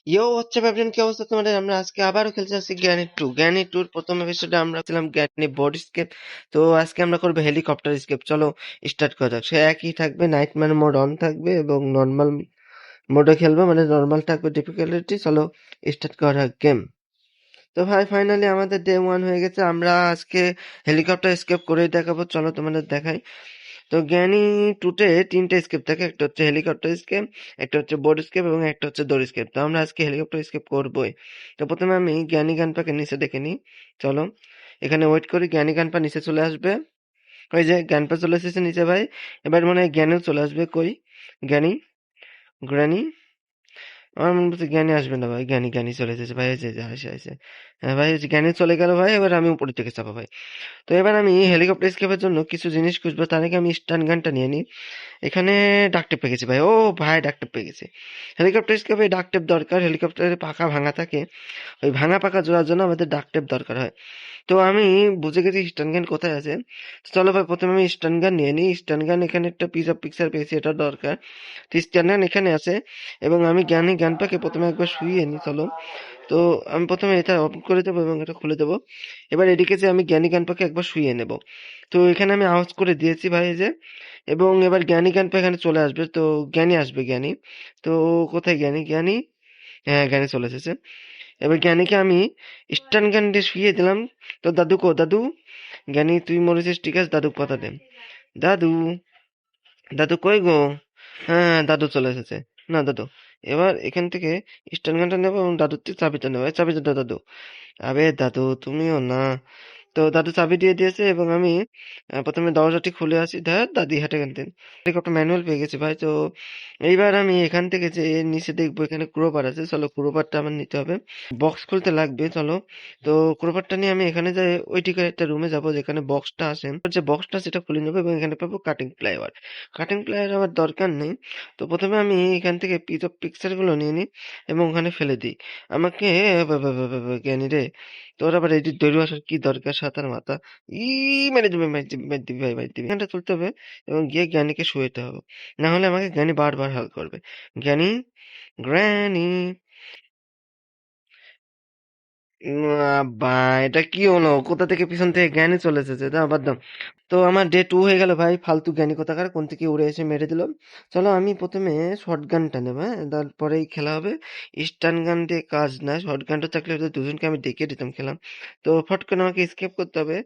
ইয়ো হচ্ছে ভাবছেন কি অবস্থা তোমাদের? আমরা আজকে আবারও খেলতে যাচ্ছি জ্ঞানী টুর প্রথম এপিসোডে আমরা ছিলাম জ্ঞানী বোর্ড স্কেপ। তো আজকে আমরা করবো হেলিকপ্টার স্কেপ। চলো স্টার্ট করা যাক। সে একই থাকবে, নাইটম্যার মোড অন থাকবে এবং নর্মাল মোডে খেলবো, মানে নর্মাল থাকবে ডিফিকাল্টি। চলো স্টার্ট করা গেম। তো ভাই ফাইনালি আমাদের ডে 1 হয়ে গেছে। আমরা আজকে হেলিকপ্টার স্কেপ করে দেখাবো, চলো তোমাদের দেখাই। তো জ্ঞানী টুতে 3টে স্কেপ থাকে, একটা হচ্ছে হেলিকপ্টার স্কেপ, একটা হচ্ছে বোর্ড স্কেপ এবং একটা হচ্ছে দড়ি স্কেপ। তো আমরা আজকে হেলিকপ্টার স্কেপ করবোই। তো প্রথমে আমি জ্ঞানী গানপাকে নিচে দেখে নিই। চলো এখানে ওয়েট করি, জ্ঞানী গানপা নিচে চলে আসবে। ওই যে গানপা চলে এসেছে নিচে ভাই। এবার মনে হয় জ্ঞানীও চলে আসবে। কই জ্ঞানী? গ্র্যানি? আমার মনে হচ্ছে জ্ঞানী আসবে না ভাই। জ্ঞানী জ্ঞানী চলে এসেছে ভাই, এই যে আসে আসে। হ্যাঁ ভাই, এই যে জ্ঞানী চলে গেল ভাই। এবার আমি উপরের দিকে চাপা ভাই। তো এবার আমি হেলিকপ্টার স্কেপের জন্য কিছু জিনিস খুঁজবো, তার আগে আমি স্টান গানটা নিয়ে নিই। এখানে ডাকটেপ পেয়ে গেছি ভাই। ও ভাই, ডাকটেপ পেয়ে গেছি। হেলিকপ্টার স্কেপে ডাকটেপ দরকার। হেলিকপ্টারের পাখা ভাঙা থাকে, ওই ভাঙা পাখা জোড়ার জন্য আমাদের ডাকটেপ দরকার হয়। তো আমি বুঝে গেছি স্টান গান কোথায় আছে। তো চলো ভাই, প্রথমে আমি স্টান গান নিয়ে নিই। স্টান গান এখানে একটা পিস অফ পিকচার পেয়েছি, এটা দরকার। তো স্টান গান এখানে আছে এবং আমি জ্ঞানী গান পাকে প্রথমে একবার শুইয়ে নিই। চলো, তো আমি প্রথমে এটা অফ করে দেবো এবং এটা খুলে দেবো। এবার এদিকে যে আমি জ্ঞানী গান পাকে একবার শুইয়ে নেব। তো এখানে আমি আওয়াজ করে দিয়েছি ভাই, এই যে। এবং এবার জ্ঞানী জ্ঞানপা এখানে চলে আসবে। তো জ্ঞানী আসবে, জ্ঞানী। তো কোথায় জ্ঞানী? জ্ঞানী, হ্যাঁ জ্ঞানী চলে এসেছে। এবার জ্ঞানীকে আমি স্টান গান দিয়ে শুইয়ে দিলাম। তো দাদু কো দাদু? জ্ঞানী তুই মরেছিস, ঠিক আছে, দাদু কথা দে। দাদু, দাদু কই গো? হ্যাঁ, দাদু চলে এসেছে। না দাদু, এবার এখান থেকে স্টান গানটা নেবো এবং দাদুর থেকে চাবিটা নেবো। এই চাবিটা দাও দাদু। আবে দাদু, তুমিও না। তো দাদু চাবি দিয়ে দিয়েছে এবং আমি প্রথমে দরজাটি খুলে আসি। ধ্যাৎ, দাদি হেঁটে গেলতেন। একটা ম্যানুয়াল পেয়ে গেছি ভাই। তো এইবার আমি এখান থেকে যে নিচে দেখবো এখানে ক্রোবার আছে। চলো ক্রোবারটা আমার নিতে হবে। বক্স খুলতে লাগবে, চলো। তো ক্রোবারটা নিয়ে আমি এখানে যাই, ওই দিকে একটা রুমে যাব যেখানে বক্সটা আছে। যে বক্সটা সেটা খুলে নেবো এবং এখানে পাবো কাটিং প্লাইওয়ার। কাটিং প্লাইওয়ার আমার দরকার নেই। তো প্রথমে আমি এখান থেকে পিস অফ পিকচার গুলো নিয়ে নিই এবং ওখানে ফেলে দিই। আমাকে জ্ঞানী রে, তোর আবার এই দৈর্ঘ্য আসার কি দরকার? সাঁতার মাথা ই মেরে দিবে, মেরে দিবে, মেরে দিবে ভাই, মেরে দিবে। এখানটা তুলতে হবে এবং গিয়ে জ্ঞানীকে শুয়েতে হবে, না হলে আমাকে জ্ঞানী বারবার হাল করবে। জ্ঞানী, গ্র্যানি। বা, এটা কি হলো? কোথা থেকে পিছন থেকে জ্ঞানী চলে এসেছে, দাও বাদ দাও। তো আমার ডে 2 হয়ে গেল ভাই। ফালতু জ্ঞানী কোথাকার কোন থেকে উড়ে এসে মেরে দিল। চলো আমি প্রথমে শর্ট গানটা নেবো, হ্যাঁ, তারপরেই খেলা হবে। স্টান গান দিয়ে কাজ না, শর্ট গানটা থাকলে হয়তো দুজনকে আমি দেখিয়ে দিতাম খেলাম। তো ফট করে আমাকে স্কেপ করতে হবে।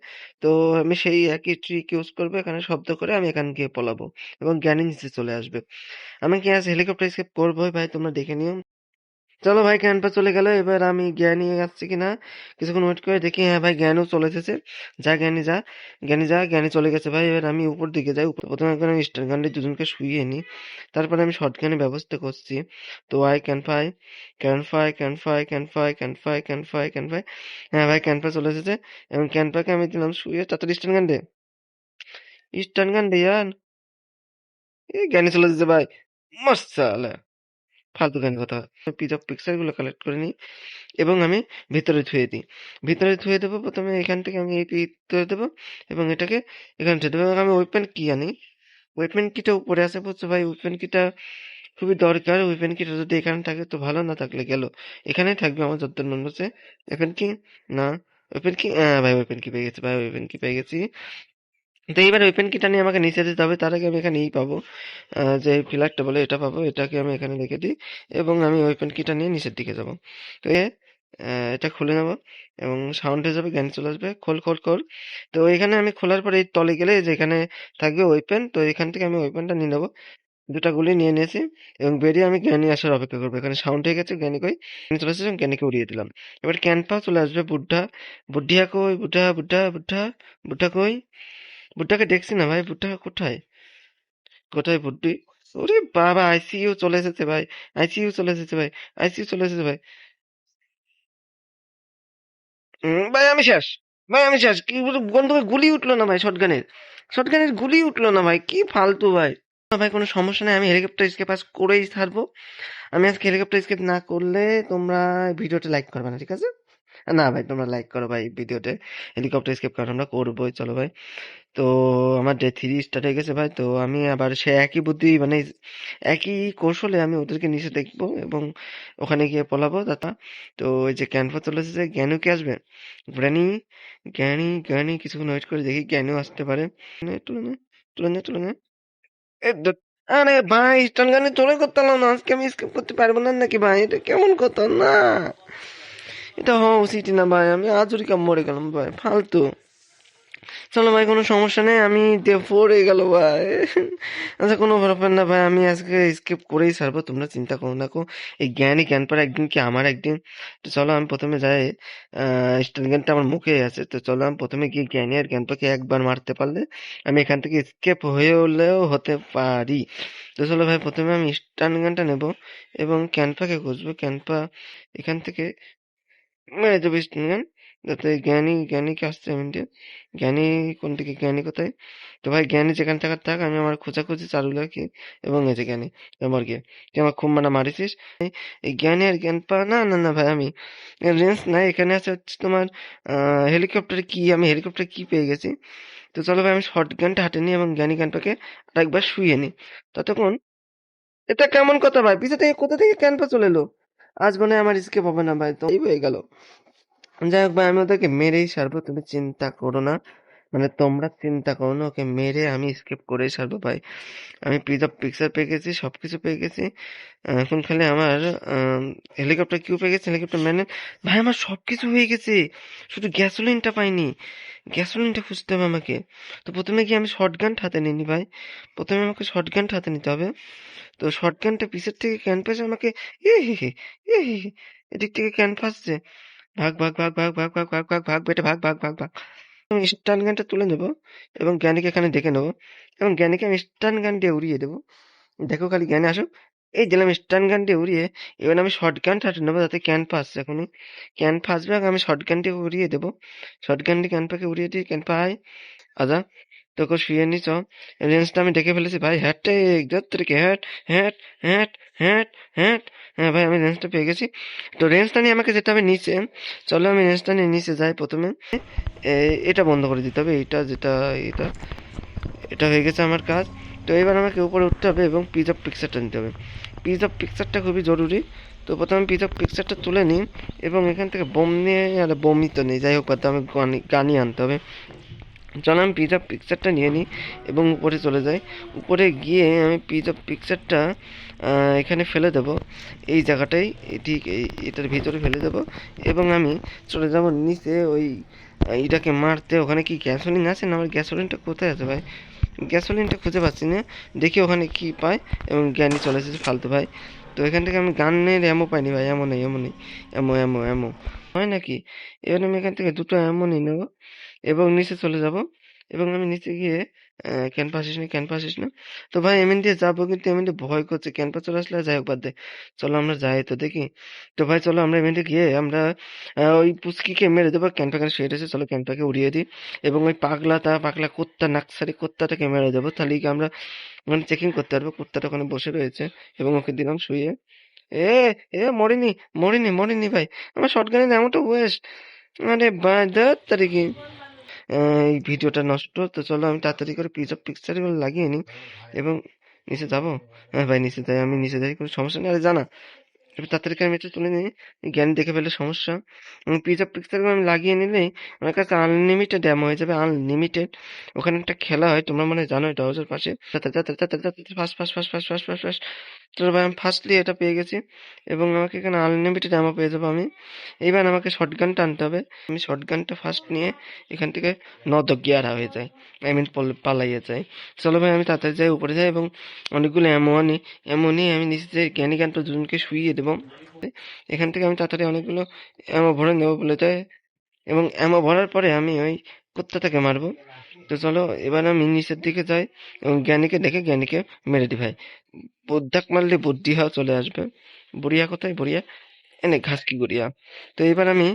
তো আমি সেই একই ট্রিক ইউজ করবো, এখানে শব্দ করে আমি এখান গিয়ে পলাবো এবং জ্ঞানী নিচে চলে আসবে। আমি কি আজ হেলিকপ্টার স্কেপ করবোই ভাই, তোমরা দেখে নিও। চলো ভাই, ক্যানভা চলে গেল। এবার আমি জ্ঞানী আসছে কিনা কিছুক্ষণ ওয়েট করে দেখি। হ্যাঁ ভাই, জ্ঞানও চলে এসেছে। যা জ্ঞানী যা, জ্ঞানী যা, জ্ঞানী চলে গেছে ভাই। এবার আমি উপর দিকে যাই। প্রথমে একবার আমি স্টার গানটি দুজনকে শুইয়ে নিই, তারপরে আমি শর্ট গানের ব্যবস্থা করছি। তো I can fly, can fly, can fly, can fly, can fly, can fly, can fly. হ্যাঁ ভাই, ক্যানফা চলে এসেছে এবং ক্যানফাকে আমি দিলাম শুয়ে। তাড়াতাড়ি স্টান গান দে, স্টান গান দে ইয়ার। এই জ্ঞানী চলে এসেছে ভাই। মস্ত ফালতু গান কথা। পিক অফ পিকচার গুলো কালেক্ট করে নিই এবং আমি ভিতরে ধুয়ে দিই। ভিতরে ধুয়ে দেবো প্রথমে, এখান থেকে আমি এই ধুয়ে দেবো এবং এটাকে এখানে ধুয়ে দেবো এবং আমি ওয়েপেন কি আনি। ওয়েপেন কিটা উপরে আছে, বুঝছো ভাই? ওয়েপেন কিটা খুবই দরকার। ওয়েপেন কিটা যদি এখানে থাকে তো ভালো, না থাকলে গেল। এখানেই থাকবে আমার যতদূর মনে হচ্ছে। ওয়েপেন কি? না, ওয়েপেন কি? হ্যাঁ ভাই, ওয়েপেন কি পেয়ে গেছি ভাই, ওয়েপেন কি পেয়ে গেছি। তো এইবার ওয়েপেন কিটা নিয়ে আমাকে নিচে যেতে হবে। তার আগে আমি এখানে পাবো, যে ফ্ল্যাগটা বলে এটা পাবো। এটাকে আমি এখানে রেখে দিই এবং আমি ওয়েপেন কিটা নিয়ে নিচের দিকে যাব। তো এটা খুলে নেবো এবং সাউন্ড হয়ে যাবে, জ্ঞান চলে আসবে। খোল খোল খোল। তো এখানে আমি খোলার পরে এই তলে গেলে যেখানে থাকবে ওয়েপেন, তো এখান থেকে আমি ওয়েপেনটা নিয়ে নেবো। দুটা গুলি নিয়ে নিয়েছি এবং বেরিয়ে আমি জ্ঞানী আসার অপেক্ষা করবো। এখানে সাউন্ড হয়ে গেছে, জ্ঞানী কই? জ্ঞানী চলে এসেছে এবং জ্ঞানীকে উড়িয়ে দিলাম। এবার ক্যানপা চলে আসবে। বুড্ঢা, বুদ্ধিয়া কই? বুদ্ধা বুদ্ধা বুদ্ধা, বুদ্ধা কই? বুড্ডাকে দেখছি না ভাই, বুড্ডা কোথায়? কোথায় বুড্ডি? ওরে বাবা, আইসিইউ চলে এসেছে ভাই, আইসিইউ চলে এসেছে ভাই, আইসিইউ চলে এসেছে ভাই। ভাই আমি শেষ, ভাই আমি শেষ। কি বন্ধু, গুলি উঠলো না ভাই, শটগানের, শটগানের গুলি উঠলো না ভাই, কি ফালতু ভাই। না ভাই, কোনো সমস্যা নেই, আমি হেলিকপ্টার স্কেপ আজ করেই ছাড়বো। আমি আজকে হেলিকপ্টার স্কেপ না করলে তোমরা ভিডিওটা লাইক করবে না, ঠিক আছে? না ভাই তোমরা লাইক করো ভাই ভিডিওতে, হেলিকপ্টার এসকেপ কারণ আমরা করবোই, চলো ভাই। তো আমার ডে 3 স্টার্ট হয়ে গেছে ভাই। তো আমি আবার সে একই বুদ্ধি মানে একই কৌশলে আমি ওদেরকে নিচে দেখবো এবং ওখানে গিয়ে পলাবো দাদা। তো ওই যে ক্যানভা চলে এসেছে, জ্ঞানু কি আসবে? গ্র্যানি, জ্ঞানী কিছুক্ষণ ওয়েট করে দেখি জ্ঞানু আসতে পারে। তুলে নে, তুলে নে, তুলে নে। আরে ভাই স্টান গানে চলে করতে পারলাম না, আজকে আমি স্কিপ করতে পারবো না নাকি ভাই? এটা কেমন কথা না, এটা হওয়া উচিত না ভাই। আমি আজুরি মরে গেলাম ভাই, ফালতু। চলো ভাই কোনো সমস্যা নেই, আমি দিয়ে পড়ে গেল ভাই। আচ্ছা কোনো ব্যাপার না ভাই, আমি আজকে স্কিপ করেই ছাড়বো, তোমরা চিন্তা করো না কো। এই জ্ঞানই জ্ঞান পারে একদিন কি আমার একদিন। তো চলো আমি প্রথমে যাই, স্টান জ্ঞানটা আমার মুখে আছে, তো চলো আমি প্রথমে গিয়ে জ্ঞানী আর জ্ঞানপাকে একবার মারতে পারলে আমি এখান থেকে স্কেপ হয়ে হলেও হতে পারি। তো চলো ভাই প্রথমে আমি স্টান জ্ঞানটা নেবো এবং ক্যানপাকে খুঁজবো। ক্যানপা এখান থেকে মেরে দেবো স্টান জ্ঞান, যাতে জ্ঞানীকে আসতে আমি দিয়ে। জ্ঞানী কোন দিকে, জ্ঞানী কোথায়? তো ভাই জ্ঞানী যেখান থেকে থাক, আমি আমার খোঁজাখুঁজি চালু রাখি এবং এই যে জ্ঞানী আমার গিয়ে তুই আমার খুব মানা মারিছিস। এই জ্ঞানী আর জ্ঞান পা না না না ভাই, আমি রেঞ্জ নাই, এখানে আছে হচ্ছে তোমার হেলিকপ্টার কি, আমি হেলিকপ্টার কি পেয়ে গেছি। তো চলো ভাই আমি শর্ট গানটা হাতে নিই এবং জ্ঞানী জ্ঞানটাকে আরেকবার শুয়ে নিই। ততক্ষণ এটা কেমন কথা ভাই, পিছে থেকে কোথা থেকে ক্যানপা চলে এলো? আজ মনে হয় আমার স্কেপ হবে না ভাই, তো এই হয়ে গেল। যাই হোক ভাই আমি ওদেরকে মেরেই সারবো, তুমি চিন্তা করো না, মানে তোমরা চিন্তা করো না, ওকে মেরে আমি স্কিপ করেই সারবো ভাই। আমি পিজ অফ পিকচার পেয়ে গেছি, সবকিছু পেয়ে গেছি। এখন খালি আমার হেলিকপ্টার কিউ পেয়ে গেছি, হেলিকপ্টার ম্যানের। ভাই আমার সবকিছু হয়ে গেছে, শুধু গ্যাসোলিনটা পাইনি, গ্যাসোলিনটা খুঁজতে হবে আমাকে। তো প্রথমে গিয়ে আমি শর্ট গান হাতে নিই ভাই, প্রথমে আমাকে শর্ট গান হাতে নিতে হবে। তো শর্ট গানটা পিছের থেকে ক্যান পাশে আমাকে এ হে হে, এ হে হে, এদিক থেকে ক্যান ফাসছে। ভাগ ভাগ ভাগ ভাগ ভাগ ভাগ ভাগ ভাগ ভাগ বেটে ভাগ ভাগ ভাগ ভাগ। আমি স্টান গানটা তুলে নেবো এবং জ্ঞানীকে এখানে ডেকে নেবো এবং জ্ঞানীকে আমি স্টান গান দিয়ে উড়িয়ে দেবো। দেখো খালি জ্ঞানী আসুক। এই দিলাম স্টান গান দিয়ে উড়িয়ে, এবার আমি শর্ট গান হাতে নেবো যাতে ক্যান ফাসছে এখনই। ক্যান ফাসবে আর আমি শর্ট গান দিয়ে উড়িয়ে দেবো। শর্ট গান দিয়ে ক্যান পাকে উড়িয়ে দিই, ক্যান পাই আদা। তোকে শুয়ে নি চ, রেঞ্জটা আমি দেখে ফেলেছি ভাই। হ্যাটে থেকে hat hat hat hat hat. হ্যাঁ ভাই আমি রেঞ্জটা পেয়ে গেছি। তো রেঞ্জটা নিয়ে আমাকে যেতে হবে নিচে। চলো আমি রেঞ্জটা নিয়ে নিচে যাই প্রথমে। এটা বন্ধ করে দিতে হবে, এটা যেটা এটা এটা হয়ে গেছে আমার কাজ। তো এবার আমাকে উপরে উঠতে হবে এবং পিজ অফ পিকচারটা নিতে হবে। পিজ অফ পিকচারটা খুবই জরুরি। তো প্রথমে পিজ অফ পিকচারটা তুলে নিই এবং এখান থেকে বোম নিয়ে, আর বোমই তো নেই, যাই হোক বাদ দাও, আমি গানি আনতে হবে। চলো আমি পিজ অফ পিকচারটা নিয়ে নিই এবং উপরে চলে যাই। উপরে গিয়ে আমি পিজ অফ পিকচারটা এখানে ফেলে দেবো, এই জায়গাটাই, ঠিক এটার ভিতরে ফেলে দেবো এবং আমি চলে যাব নিচে ওই এটাকে মারতে। ওখানে কি গ্যাসোলিন আছে না? আমার গ্যাসোলিনটা কোথায় আছে ভাই? গ্যাসোলিনটা খুঁজে পাচ্ছি না, দেখি ওখানে কি পাই। এবং জ্ঞানী চলে এসেছে ফালতু ভাই। তো এখান থেকে আমি গানের অ্যামো পাইনি ভাই, এমন নেই, এমন নেই, অ্যামো অ্যামো অ্যামো হয় নাকি? এবার আমি এখান থেকে দুটো অ্যামো নিয়ে নেবো এবং নিচে চলে যাব এবং আমি নিচে গিয়ে ক্যানভা আসিস না, ক্যানভা আসিস না। তো ভাই এমন দিয়ে যাবো কিন্তু এমন দিয়ে ভয় করছে, ক্যানভা চলে আসলে আর যাই হোক বাদ দে। চলো আমরা যাই তো দেখি। তো ভাই চলো আমরা এমন দিয়ে গিয়ে আমরা ওই পুচকিকে মেরে দেবো, ক্যানভাকে শুয়ে রয়েছে, চলো ক্যানভাকে উড়িয়ে দিই এবং ওই পাগলা কুত্তা নাকসারি কুত্তাটাকে মেরে দেবো, তাহলে কি আমরা মানে চেকিং করতে পারবো। কুত্তাটা ওখানে বসে রয়েছে এবং ওকে দিলাম শুয়ে। এ এ মরিনি, মরিনি ভাই, আমার শটগানের এমনটা ওয়েস্ট। আরে বাদ তারিখে এই ভিডিওটা নষ্ট। তো চলো আমি তাড়াতাড়ি করে পিস অফ পিকচার গুলো লাগিয়ে নিই এবং নিচে যাবো। হ্যাঁ ভাই নিচে যাই, আমি নিচে যাই, কোনো সমস্যা নেই, আরে জানা। এবার তাড়াতাড়ি করে আমি এটা তুলে নিই, জ্ঞান দেখে ফেলে সমস্যা। পিস অফ পিকচার গুলো আমি লাগিয়ে নিলেই আমার কাছে আনলিমিটেড ড্যাম হয়ে যাবে, আনলিমিটেড। ওখানে একটা খেলা হয়, তোমরা মানে জানো, এটা হাউসের পাশে। First first first first first first first. চলো ভাই আমি ফার্স্টলি এটা পেয়ে গেছি এবং আমাকে এখানে আনলিমিটেড অ্যামো পেয়ে যাবো আমি। এইবার আমাকে শটগানটা আনতে হবে। আমি শটগানটা ফার্স্ট নিয়ে এখান থেকে নদগিয়ারা হয়ে যায়, আই মিন পালাইয়া যায়। চলো ভাই আমি তাড়াতাড়ি যাই, উপরে যাই এবং অনেকগুলো অ্যামো আনি। অ্যামো নিয়ে আমি নিচে জ্ঞানী জ্ঞানটা দুজনকে শুইয়ে দেবো। এখান থেকে আমি তাড়াতাড়ি অনেকগুলো অ্যামো ভরে নেবো বলে যায় এবং অ্যামো ভরার পরে আমি ওই কুত্তাটাকে মারবো। তো চলো এবার আমি নিচের দিকে যাই এবং জ্ঞানীকে দেখে জ্ঞানীকে মেরে দিই ভাই। বুদ্ধাক মারলে বুদ্ধি হওয়া চলে আসবে। বুড়িয়া কোথায়? বুড়িয়া এনে ঘাস কি গুড়িয়া। তো এবার আমি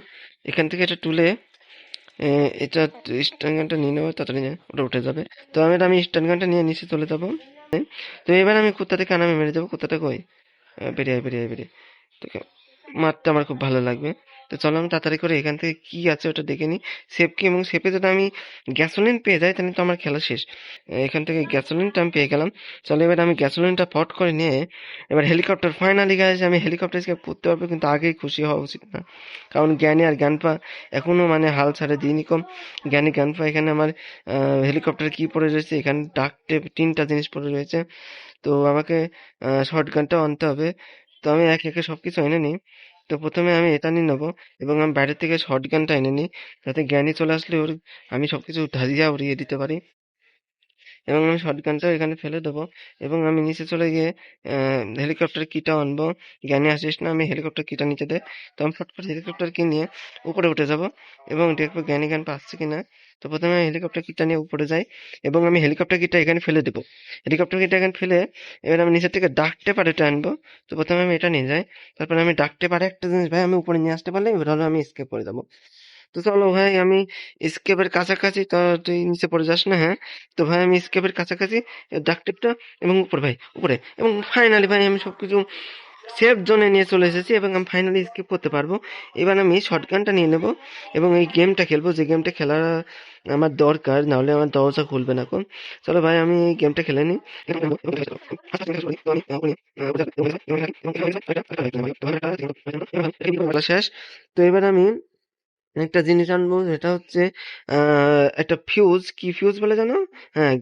এখান থেকে এটা তুলে এটা স্ট্যান্ড গানটা নিয়ে নেবো, তাড়াতাড়ি নিয়ে ওটা উঠে যাবে। তো আমি স্ট্যান্ড গানটা নিয়ে নিচে চলে যাবো। তো এবার আমি কুত্তাটাকে আমি মেরে দেবো। কুত্তাটা কই? বেরিয়ে আয়, বেরিয়ে আয়, বেরিয়ে। তোকে মারতে আমার খুব ভালো লাগবে। তো চলো আমি তাড়াতাড়ি করে এখান থেকে কি আছে ওটা দেখে নিই। সেফ কি, এবং সেফে যদি আমি গ্যাসোলিন পেয়ে যাই তাহলে তো আমার খেলা শেষ। এখান থেকে গ্যাসোলিনটা আমি পেয়ে গেলাম। চলো এবার আমি গ্যাসোলিনটা পট করে নিয়ে এবার হেলিকপ্টার, ফাইনালি গাইস আমি হেলিকপ্টার এসকেপ করতে পারবো, কিন্তু আগেই খুশি হওয়া উচিত না, কারণ জ্ঞানী আর জ্ঞানপা এখনো মানে হাল ছাড়ে দিইনি কম। জ্ঞানী জ্ঞানপা এখানে আমার হেলিকপ্টার কি পড়ে রয়েছে, এখানে ডাক টেপ 3টা জিনিস পড়ে রয়েছে। তো আমাকে শর্ট গানটাও আনতে হবে। তো আমি একে একে সবকিছু এনে নিই। তো প্রথমে আমি এটা নিয়ে নেবো, এবং আমি বাইরে থেকে শর্ট গানটা এনে নিই, যাতে জ্ঞানী চলে আসলে ওর আমি সবকিছু ঢালিয়া উড়িয়ে দিতে পারি। এবং আমি শটগানটাও এখানে ফেলে দেবো, এবং আমি নিচে চলে গিয়ে হেলিকপ্টার কিটাও আনবো। জ্ঞানী আসিস না, আমি হেলিকপ্টার কিটা নিচে দে। তো আমি ফট করে হেলিকপ্টার কি নিয়ে উপরে উঠে যাব এবং দেখবো জ্ঞানী জ্ঞান পাচ্ছে কিনা। তো প্রথমে আমি হেলিকপ্টার কিটটা নিয়ে উপরে যাই, এবং আমি হেলিকপ্টার কিটটা এখানে ফেলে দেবো। হেলিকপ্টার কিটটা এখানে ফেলে এবার আমি নিচের থেকে ডাক টেপার এটা আনবো। তো প্রথমে আমি এটা নিয়ে যাই, তারপরে আমি ডাক টেপার একটা জিনিস ভাই আমি উপরে নিয়ে আসতে পারলে এবার হলো আমি স্কেপ করে যাবো। তো চলো ভাই আমি স্কেপের কাছাকাছি, তো তুই নিচে পড়ে যাস না, হ্যাঁ। তো ভাই আমি স্কেপের কাছাকাছি, ডাক টিপটা এবং উপরে ভাই উপরে, এবং ফাইনালি ভাই আমি সবকিছু সেফ জোনে নিয়ে চলে এসেছি, এবং আমি ফাইনালি স্কিপ করতে পারবো। এবার আমি শটগানটা নিয়ে নেব এবং এই গেমটা খেলবো, যে গেমটা খেলা আমার দরকার, নাহলে আমার দরজা খুলবে না এখন। চলো ভাই আমি এই গেমটা খেলে নিই। শেষ। তো এবার আমি একটা জিনিস আনবো, সেটা হচ্ছে একটা ফিউজ, কি ফিউজ বলে জানো? হ্যাঁ,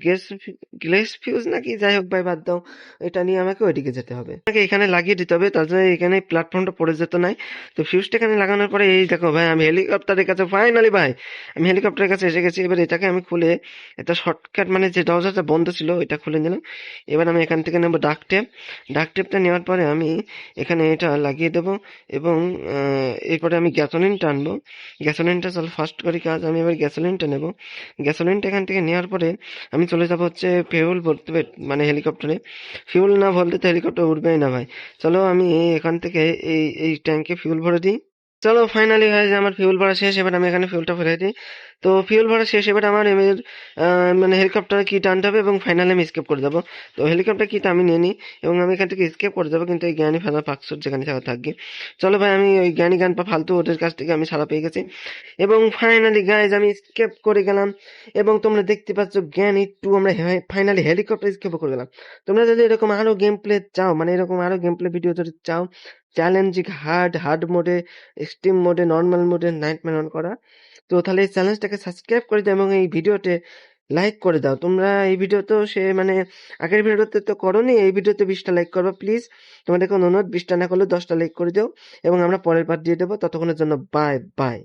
গ্লেস ফিউজ নাকি, যাই হোক ভাই বাদ দাও, এটা নিয়ে আমাকে ওইদিকে যেতে হবে, আমাকে এখানে লাগিয়ে দিতে হবে, তাছাড়া এখানে প্ল্যাটফর্মটা পড়ে যেত নাই। তো ফিউজটা এখানে লাগানোর পরে এই দেখো ভাই আমি হেলিকপ্টারের কাছে, ফাইনালি ভাই আমি হেলিকপ্টারের কাছে এসে গেছি। এবার এটাকে আমি খুলে, এটা শর্টকাট মানে যে দরজাটা বন্ধ ছিল এটা খুলে নিলাম। এবার আমি এখান থেকে নেবো ডাক টেপ। ডাক টেপটা নেওয়ার পরে আমি এখানে এটা লাগিয়ে দেবো, এবং এরপরে আমি গ্যাসোলিনটা আনবো। গ্যাসোলিনটা চল ফার্স্ট করি কাজ, আমি এবার গ্যাসোলিনটা নেব। গ্যাসোলিনটা এখান থেকে নেওয়ার পরে আমি চলে যাব হচ্ছে ফিউল ভরতে, মানে হেলিকপ্টারে ফিউল না ভরলে তো হেলিকপ্টার উঠবেই না ভাই। চলো আমি এখান থেকে এই ট্যাঙ্কে ফিউল ভরে দিই। চলো ফাইনালি গাইজ আমার ফিউল ভরা শেষ, এবার আমি এখানে ফিউলটা ফেলে দিই। তো ফিউল ভরা শেষ, এবার আমার মানে হেলিকপ্টার কিট আনতে হবে, এবং ফাইনালি আমি স্কেপ করে যাবো। তো হেলিকপ্টার কিট আমি নিয়ে নিই, এবং আমি এখান থেকে স্কেপ করে যাবো, কিন্তু এই জ্ঞানী ফেলা পাকসুর যেখানে থাকা থাকবে। চলো ভাই আমি ওই জ্ঞানী জ্ঞান পা ফালতু ওদের কাছ থেকে আমি সারা পেয়ে গেছি, এবং ফাইনালি গাইজ আমি স্কেপ করে গেলাম। এবং তোমরা দেখতে পাচ্ছ জ্ঞানী টু আমরা ফাইনালি হেলিকপ্টার স্কেপ করে গেলাম। তোমরা যদি এরকম আরো গেম প্লে চাও, মানে এরকম আরো গেম প্লে ভিডিও যদি চাও, চ্যালেঞ্জিং হার্ড মোডে, এক্সট্রিম মোডে, নর্মাল মোডে, নাইটম্যার অন করা, তো তাহলে এই চ্যানেলটাকে সাবস্ক্রাইব করে দাও, এবং এই ভিডিওতে লাইক করে দাও। তোমরা এই ভিডিও তো সে মানে আগের ভিডিওতে তো করোনি, এই ভিডিওতে 20টা লাইক করবা প্লিজ। তোমাদেরকে অনুরোধ, 20টা না করলে 10টা লাইক করে দাও, এবং আমরা পরের পার্ট দিয়ে দেবো। ততক্ষণের জন্য বাই বাই।